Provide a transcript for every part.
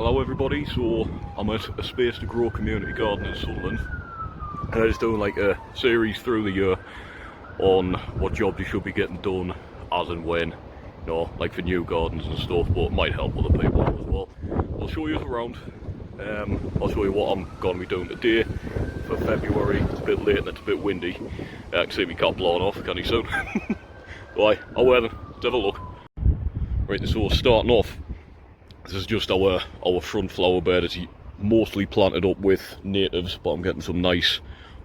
Hello everybody, so I'm at a Space to Grow community garden in Sunderland, and I'm just doing like a series through the year on what jobs you should be getting done as and when, you know, like for new gardens and stuff, but it might help other people out as well. I'll show you around. I'll show you what I'm going to be doing today for February. It's a bit late and it's a bit windy. I can see my cat blowing off, can you soon? Right, I'll wear them. Let's have a look. Right, so starting off, this is just our front flower bed. It's mostly planted up with natives, but I'm getting some nice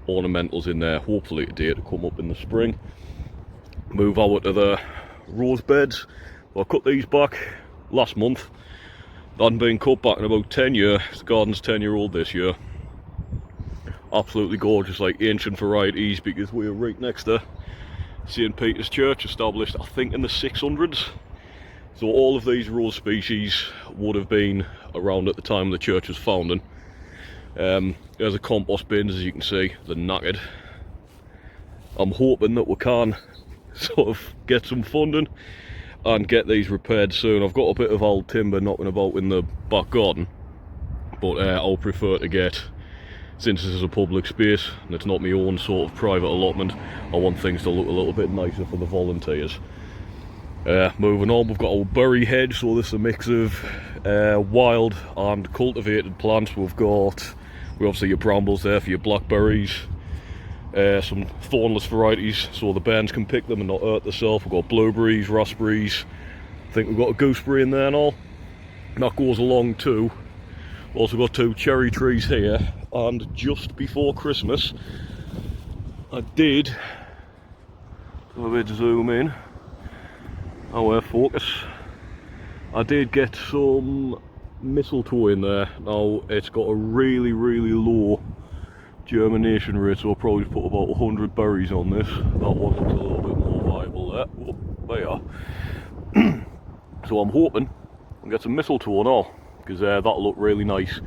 ornamentals in there, hopefully today to come up in the spring. Move over to the rose beds. Well, I cut these back last month. They hadn't been cut back in about 10 years. The garden's 10-year-old this year. Absolutely gorgeous, like ancient varieties, because we're right next to St. Peter's Church, established I think in the 600s. So all of these rose species would have been around at the time the church was founded. There's a compost bin, as you can see, they're knackered. I'm hoping that we can sort of get some funding and get these repaired soon. I've got a bit of old timber knocking about in the back garden, but I'll prefer to get, since this is a public space and it's not my own sort of private allotment, I want things to look a little bit nicer for the volunteers. Moving on, we've got our berry hedge, so this is a mix of wild and cultivated plants. We've obviously your brambles there for your blackberries, some thornless varieties so the bairns can pick them and not hurt themselves. We've got blueberries, raspberries, I think we've got a gooseberry in there and all. And that goes along too. We've also got 2 cherry trees here, and just before Christmas I did, a bit zoom in, focus. I did get some mistletoe in there. Now it's got a really low germination rate, so I'll probably put about 100 berries on this. That one looks a little bit more viable there. Oh, there you are. So I'm hoping I'll get some mistletoe and all, because that'll look really nice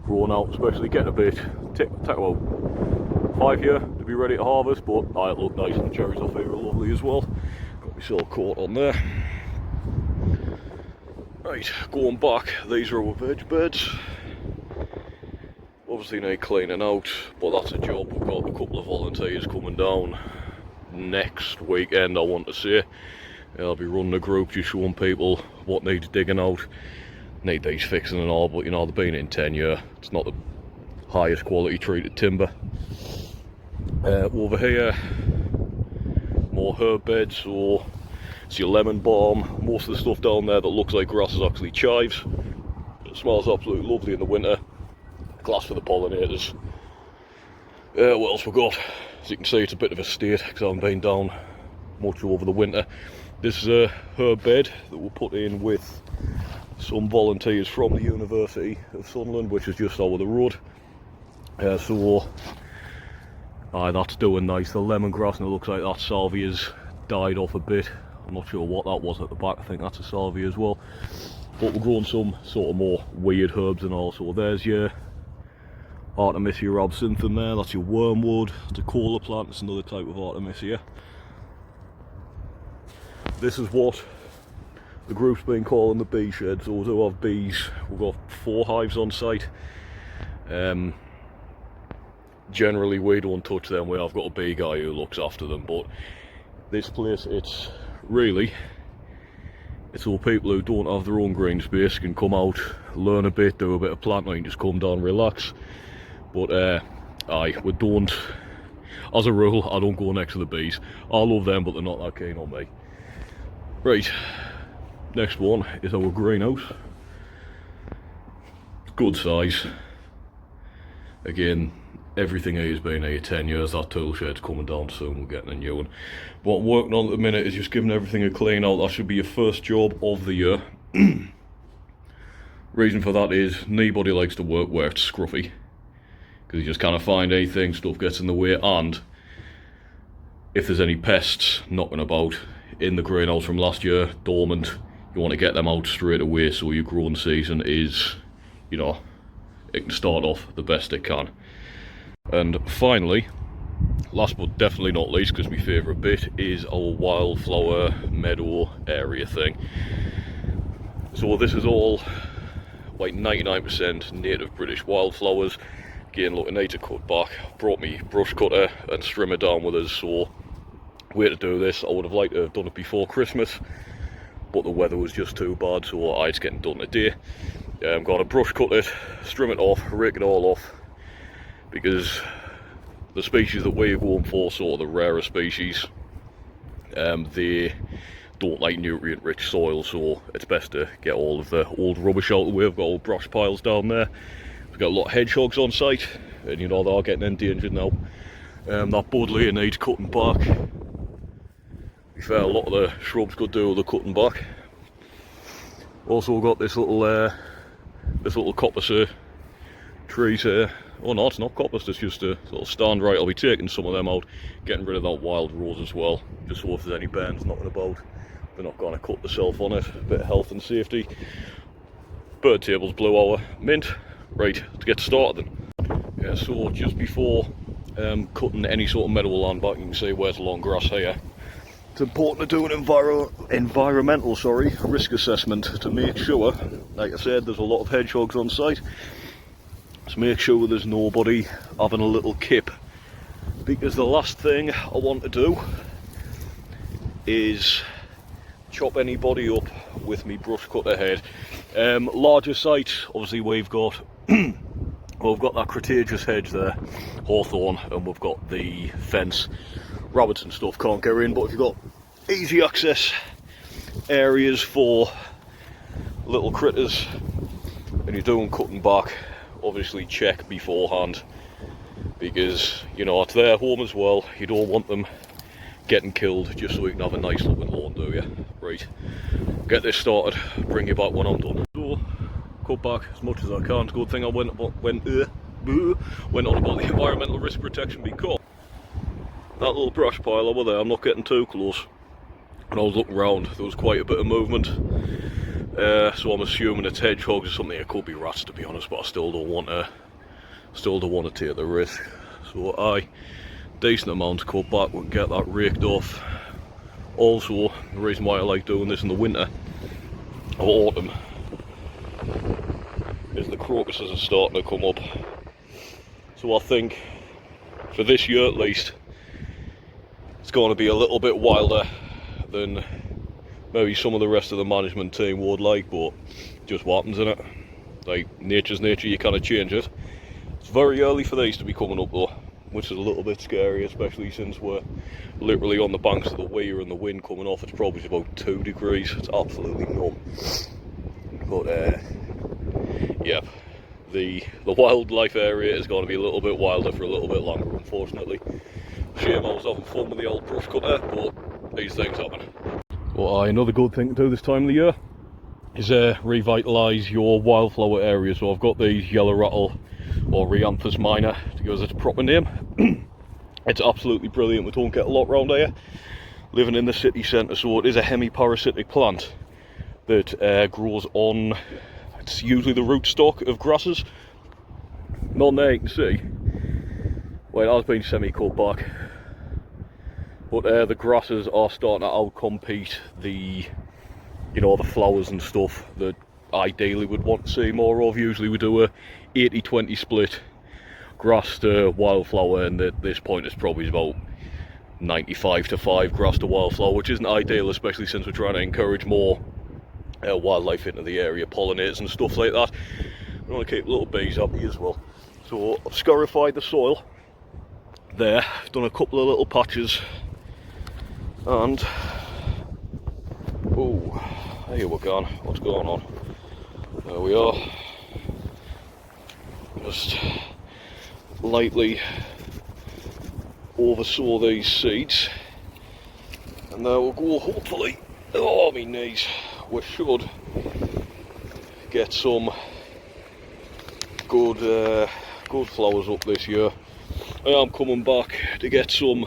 growing out, especially getting a bit, take about 5 years to be ready to harvest, but it'll look nice, and the cherries I feel are lovely as well. Got myself caught on there. Right, going back, these are our veg beds. Obviously need cleaning out, but that's a job. We've got a couple of volunteers coming down next weekend, I want to say. I'll be running a group just showing people what needs digging out. Need these fixing and all, but you know, they've been in 10 years. It's not the highest quality treated timber. Over here, more herb beds, so it's your lemon balm. Most of the stuff down there that looks like grass is actually chives. It smells absolutely lovely in the winter. Glass for the pollinators. What else we got? As you can see, it's a bit of a state because I haven't been down much over the winter. This is a herb bed that we'll put in with some volunteers from the University of Sunderland, which is just over the road. So that's doing nice. The lemongrass, and it looks like that salvia's died off a bit. I'm not sure what that was at the back. I think that's a salvia as well. But we're growing some sort of more weird herbs and all. So there's your Artemisia absinthe there. That's your wormwood. It's a cola plant. It's another type of Artemisia. This is what the group's been calling the bee shed. So we do have bees. We've got 4 hives on site. Generally we don't touch them. We have got a bee guy who looks after them, but this place, it's all people who don't have their own green space can come out, learn a bit, do a bit of planting, just come down, relax. But we don't, as a rule, I don't go next to the bees. I love them, but they're not that keen on me. Right, next one is our greenhouse. Good size. Again, everything here has been here 10 years. That tool shed's coming down soon, we're getting a new one. What I'm working on at the minute is just giving everything a clean out. That should be your first job of the year. Reason for that is nobody likes to work where it's scruffy, because you just can't find anything, stuff gets in the way, and if there's any pests knocking about in the greenhouse from last year, dormant, you want to get them out straight away so your growing season is, you know, it can start off the best it can. And finally, last but definitely not least, because my favourite bit, is our wildflower meadow area thing. So this is all like 99% native British wildflowers. Again, look, I need to cut back. Brought me brush cutter and strimmer down with us, so way to do this. I would have liked to have done it before Christmas, but the weather was just too bad, so it's getting done today. Got to brush cut it, strim it off, rake it all off, because the species that we're going for, sort of the rarer species, they don't like nutrient rich soil, so it's best to get all of the old rubbish out of the way. We've got old brush piles down there. We've got a lot of hedgehogs on site, and you know, they are getting endangered now. That buddleia needs cutting back. To be fair, a lot of the shrubs could do with the cutting back. Also got this little coppice trees here. Oh no, it's not coppice, it's just a little stand. Right, I'll be taking some of them out, getting rid of that wild rose as well, just so if there's any bairns knocking about, they're not going to cut themselves on it. A bit of health and safety. Bird tables, blue hour, mint. Right, to get started then. Yeah, so just before cutting any sort of meadow land back, you can see where's the long grass here. It's important to do an environmental risk assessment to make sure, like I said, there's a lot of hedgehogs on site. So make sure there's nobody having a little kip, because the last thing I want to do is chop anybody up with me brush cutter head. Larger site, obviously we've got we've got that Cretaceous hedge there, hawthorn, and we've got the fence. Rabbits and stuff can't get in, but if you've got easy access areas for little critters and you're doing cutting back, obviously check beforehand, because you know it's their home as well. You don't want them getting killed just so you can have a nice looking lawn, do you? Right, get this started, bring you back when I'm done. So, cut back as much as I can. It's a good thing I went on about the environmental risk protection, because that little brush pile over there, I'm not getting too close. When I was looking around, there was quite a bit of movement. So I'm assuming it's hedgehogs or something. It could be rats, to be honest, but I still don't want to take the risk. So decent amount to cut back, we can get that raked off. Also, the reason why I like doing this in the winter or autumn is the crocuses are starting to come up. So I think for this year at least, it's going to be a little bit wilder than maybe some of the rest of the management team would like, but just what happens in it. Like, nature's nature, you kind of change it. It's very early for these to be coming up though, which is a little bit scary, especially since we're literally on the banks of the Wear and the wind coming off. It's probably about 2 degrees. It's absolutely numb. But yeah, the wildlife area is going to be a little bit wilder for a little bit longer, unfortunately. Shame I was having fun with the old brush cutter, but these things happen. Well, another good thing to do this time of the year is revitalise your wildflower area. So I've got these yellow rattle, or Rheanthus minor, to give us its proper name. It's absolutely brilliant. We don't get a lot around here, living in the city centre, so it is a hemiparasitic plant that grows on, it's usually the rootstock of grasses. On there you can see, well, it has been semi-cut back, but the grasses are starting to outcompete the, you know, the flowers and stuff that ideally would want to see more of. Usually we do a 80-20 split, grass to wildflower, and at this point it's probably about 95-5 grass to wildflower, which isn't ideal, especially since we're trying to encourage more wildlife into the area, pollinators and stuff like that. We want to keep little bees happy as well. So I've scarified the soil there, done a couple of little patches, and oh, here we're going. What's going on? There we are. Just lightly oversow these seeds, and there we'll go. Hopefully, oh my knees, we should get some good flowers up this year. I am coming back to get some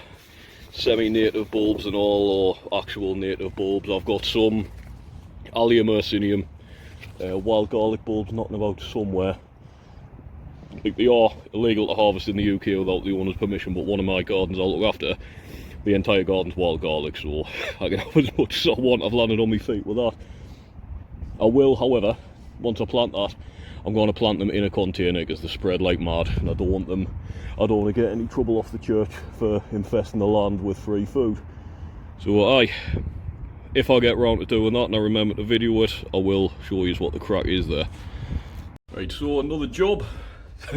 semi-native bulbs and all, or actual native bulbs. I've got some Allium ursinum wild garlic bulbs knocking about somewhere. I think they are illegal to harvest in the UK without the owner's permission, but one of my gardens I'll look after, the entire garden's wild garlic, so I can have as much as I want. I've landed on my feet with that. I will, however, once I plant that, I'm going to plant them in a container because they spread like mad, and I don't want to get any trouble off the church for infesting the land with free food. So if I get round to doing that and I remember to video it, I will show you what the crack is there. Right, so another job,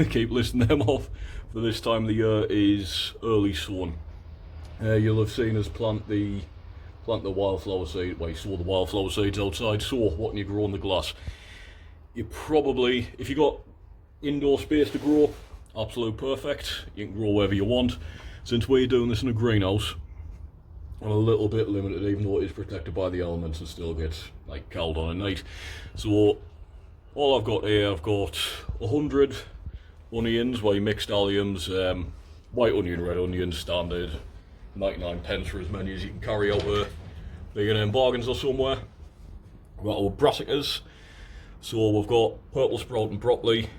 keep listing them off, for this time of the year is early sowing. You'll have seen us plant the wildflower seed. Well, you sow the wildflower seeds outside. So what can you grow in the glass? You probably, if you got indoor space to grow, absolute perfect. You can grow wherever you want. Since we're doing this in a greenhouse, I'm a little bit limited, even though it is protected by the elements and still gets like cold on at night. So all I've got here, I've got 100 onions, mixed alliums, white onion, red onion, standard, 99 pence for as many as you can carry out there. Being in bargains or somewhere. We've got our brassicas, so we've got purple sprout and broccoli.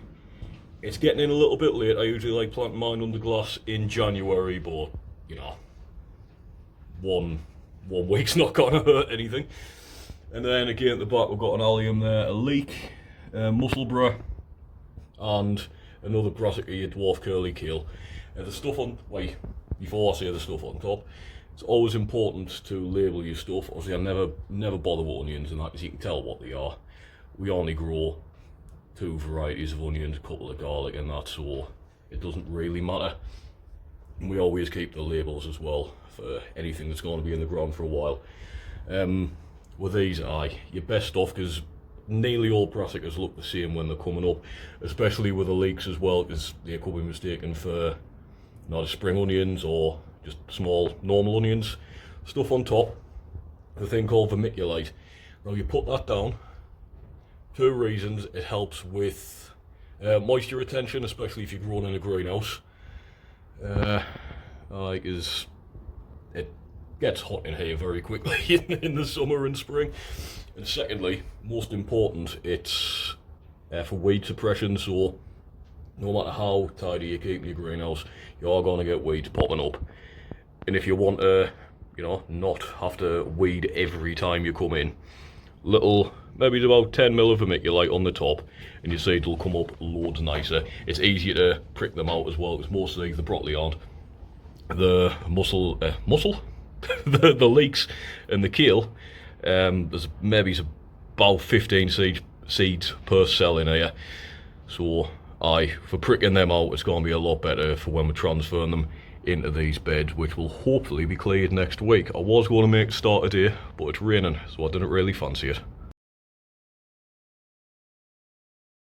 It's getting in a little bit late. I usually like planting mine under glass in January, but you know, one week's not gonna hurt anything. And then again at the back we've got an allium there, a leek, musselburgh, and another brassica, your dwarf curly kale. The stuff on, before I say the stuff on top, it's always important to label your stuff. Obviously I never bother with onions and that, because you can tell what they are. We only grow 2 varieties of onions, a couple of garlic and that, so it doesn't really matter. And we always keep the labels as well for anything that's going to be in the ground for a while. With these, your best stuff, because nearly all brassicas look the same when they're coming up, especially with the leeks as well, because they could be mistaken for not spring onions or just small normal onions. Stuff on top, the thing called vermiculite. Now you put that down, 2 reasons: it helps with moisture retention, especially if you're growing in a greenhouse, because it gets hot in here very quickly in the summer and spring. And secondly, most important, it's for weed suppression. So no matter how tidy you keep your greenhouse, you are going to get weeds popping up. And if you want to, you know, not have to weed every time you come in, maybe about 10 mil of vermiculite on the top, and your seeds will come up loads nicer. It's easier to prick them out as well, because most of the broccoli aren't. The the leeks and the kale, there's maybe about 15 seeds per cell in here. So for pricking them out, it's going to be a lot better for when we're transferring them into these beds, which will hopefully be cleared next week. I was going to make it start today, but it's raining, so I didn't really fancy it.